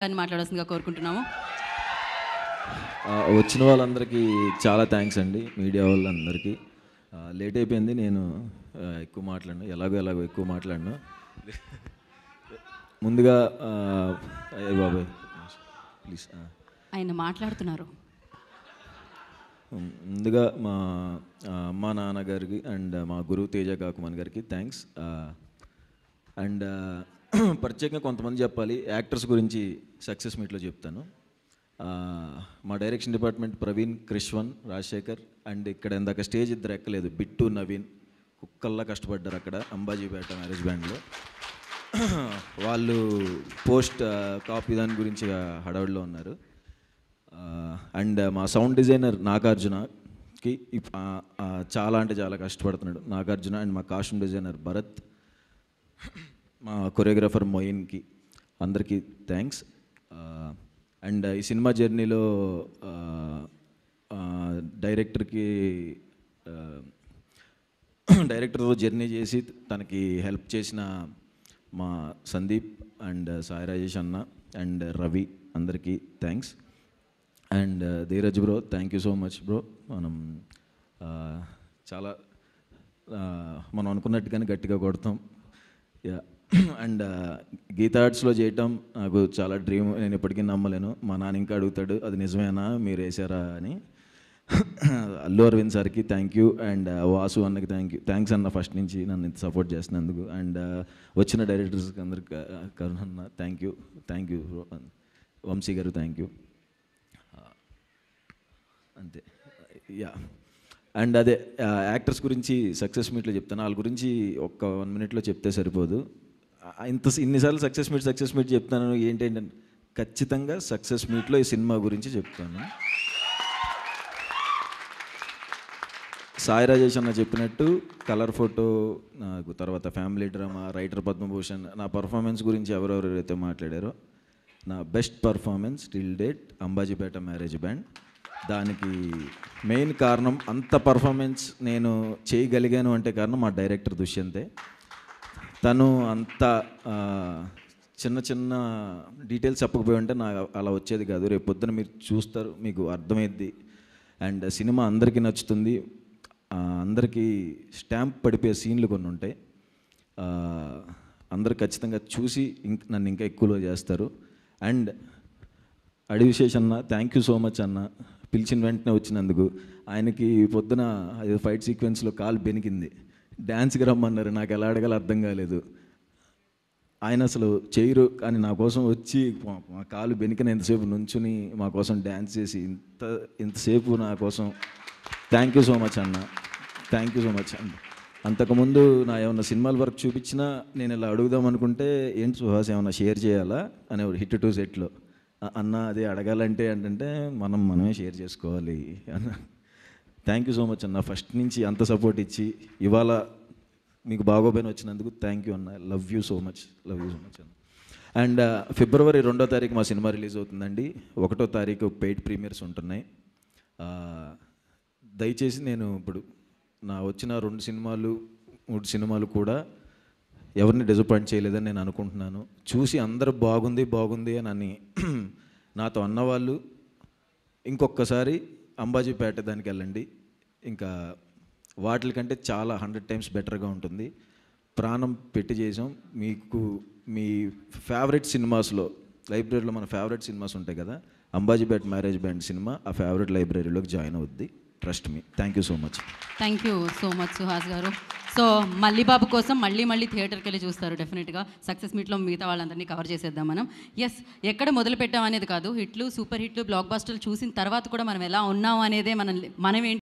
అని మాట్లాడాల్సిందిగా కోరుకుంటున్నాము. వచ్చిన వాళ్ళందరికీ చాలా థ్యాంక్స్ అండి, మీడియా వాళ్ళందరికీ. లేట్ అయిపోయింది, నేను ఎక్కువ మాట్లాడినా, ఎలాగో ఎక్కువ మాట్లాడినా. ముందుగా అయ్యే బాబాయ్ ప్లీజ్, ఆయన మాట్లాడుతున్నారు. ముందుగా మా అమ్మా నాన్నగారికి అండ్ మా గురువు తేజ కాకుమన్ గారికి థ్యాంక్స్. అండ్ ప్రత్యేకంగా కొంతమంది చెప్పాలి, యాక్టర్స్ గురించి సక్సెస్ మీట్లో చెప్తాను. మా direction department Praveen, Krishvan, Rajasekhar and ఇక్కడ ఇందాక స్టేజ్ ఇద్దరు ఎక్కలేదు, బిట్టు, నవీన్ కుక్కల్లా కష్టపడ్డారు అక్కడ అంబాజీపేట మ్యారేజ్ బ్యాండ్లో. వాళ్ళు పోస్ట్ కాపీ దాని గురించి హడావుడిలో ఉన్నారు. అండ్ మా సౌండ్ డిజైనర్ నాగార్జునకి చాలా అంటే చాలా కష్టపడుతున్నాడు నాగార్జున. అండ్ మా కాస్ట్యూమ్ డిజైనర్ భరత్, మా కొరియోగ్రాఫర్ మొయిన్కి అందరికీ థ్యాంక్స్. అండ్ ఈ సినిమా జర్నీలో డైరెక్టర్తో జర్నీ చేసి తనకి హెల్ప్ చేసిన మా సందీప్ అండ్ సాయి రాజేష్ అన్న అండ్ రవి అందరికీ thanks. And Dheeraj bro, thank you so much bro. చాలా మనం అనుకున్నట్టుగానే గట్టిగా కొడతాం. అండ్ గీతా ఆర్ట్స్లో చేయటం నాకు చాలా డ్రీమ్, నేను ఇప్పటికీ నమ్మలేను. మా నాన్న ఇంకా అడుగుతాడు, అది నిజమేనా మీరు వేసారా అని. అల్లు అరవింద్ సార్కి థ్యాంక్ యూ అండ్ వాసు అన్నకి థ్యాంక్స్ అన్న, ఫస్ట్ నుంచి నన్ను ఇంత సపోర్ట్ చేస్తున్నందుకు. అండ్ వచ్చిన డైరెక్టర్స్కి అందరికి కరుణ్ అన్న థ్యాంక్ యూ బ్రో. వంశీ గారు థ్యాంక్ యూ. అంతే యా. అండ్ అదే యాక్టర్స్ గురించి సక్సెస్ మీట్లో చెప్తాను, వాళ్ళ గురించి ఒక్క 1 minute చెప్తే సరిపోదు. ఇన్నిసార్లు సక్సెస్ మీట్ చెప్తాను, ఏంటంటే ఖచ్చితంగా సక్సెస్ మీట్లో ఈ సినిమా గురించి చెప్తాను. సాయి రాజేష్ అన్న చెప్పినట్టు కలర్ ఫోటో నాకు, తర్వాత ఫ్యామిలీ డ్రామా, రైటర్ పద్మభూషణ్, నా పర్ఫార్మెన్స్ గురించి ఎవరెవరైతే మాట్లాడారో, నా best performance till date Ambajipeta marriage band. దానికి మెయిన్ కారణం, అంత పర్ఫార్మెన్స్ నేను చేయగలిగాను అంటే కారణం మా డైరెక్టర్ దుష్యంతే. తను అంత చిన్న డీటెయిల్స్ చెప్పకపోయి ఉంటే నాకు అలా వచ్చేది కాదు. రేపు పొద్దున మీరు చూస్తారు, మీకు అర్థమైద్ది. అండ్ సినిమా అందరికీ నచ్చుతుంది, అందరికీ స్టాంప్ పడిపోయే సీన్లు కొన్ని ఉంటాయి. అందరు ఖచ్చితంగా చూసి నన్ను ఇంకా ఎక్కువలో చేస్తారు. అండ్ అడివిశేష్ అన్న, థ్యాంక్ యూ సో మచ్ అన్న, పిలిచిన వెంటనే వచ్చినందుకు. ఆయనకి పొద్దున ఫైట్ సీక్వెన్స్లో కాలు బెనికింది, డ్యాన్స్కి రమ్మన్నారు, నాకు ఎలా అడగాలో అర్థం కాలేదు. ఆయన అసలు చేయరు, కానీ నా కోసం వచ్చి మా కాలు బెనికిన ఎంతసేపు నుంచుని మా కోసం డ్యాన్స్ చేసి ఇంతసేపు నా కోసం థ్యాంక్ యూ సో మచ్ అన్న, థ్యాంక్ యూ సో మచ్ అన్న. అంతకుముందు నా ఏమన్నా సినిమాల వర్క్ చూపించినా నేను ఇలా అడుగుదాం అనుకుంటే, ఏంటి సుహాస్ ఏమన్నా షేర్ చేయాలా అనేవాడు హిట్ 2 సెట్లో. అన్న అది అడగాలంటే ఏంటంటే మనమే షేర్ చేసుకోవాలి అన్న. థ్యాంక్ యూ సో మచ్ అన్న, ఫస్ట్ నుంచి అంత సపోర్ట్ ఇచ్చి ఇవాళ మీకు బాగోపోయిన వచ్చినందుకు థ్యాంక్ యూ అన్న. లవ్ యూ సో మచ్ అన్న. అండ్ ఫిబ్రవరి 2వ తారీఖు మా సినిమా రిలీజ్ అవుతుందండి. 1వ తారీఖు పెయిడ్ ప్రీమియర్స్ ఉంటున్నాయి. దయచేసి నేను ఇప్పుడు నా వచ్చిన 2 సినిమాలు 3 సినిమాలు కూడా ఎవరిని డిసప్పాయింట్ చేయలేదని నేను అనుకుంటున్నాను. చూసి అందరూ బాగుంది అని నాతో అన్నవాళ్ళు ఇంకొకసారి అంబాజీపేట దానికి వెళ్ళండి, ఇంకా వాటికంటే చాలా 100 times బెటర్గా ఉంటుంది. ప్రాణం పెట్టి చేసాం. మీకు మీ ఫేవరెట్ సినిమాస్లో, లైబ్రరీలో మన ఫేవరెట్ సినిమాస్ ఉంటాయి కదా, అంబాజీపేట మ్యారేజ్ బ్యాండ్ సినిమా ఆ ఫేవరెట్ లైబ్రరీలోకి జాయిన్ అవుద్ది. Trust me. Thank you so much. Thank you so much Suhas గారు. సో మల్లీబాబు కోసం మళ్ళీ థియేటర్కి వెళ్ళి చూస్తారు డెఫినెట్గా. సక్సెస్ మీట్లో మిగతా వాళ్ళందరినీ కవర్ చేసేద్దాం మనం. ఎస్, ఎక్కడ మొదలు పెట్టాం అనేది కాదు, హిట్లు, సూపర్ హిట్లు, బ్లాక్ బస్టర్లు చూసిన తర్వాత కూడా మనం ఎలా ఉన్నాం అనేదే మనం ఏంటి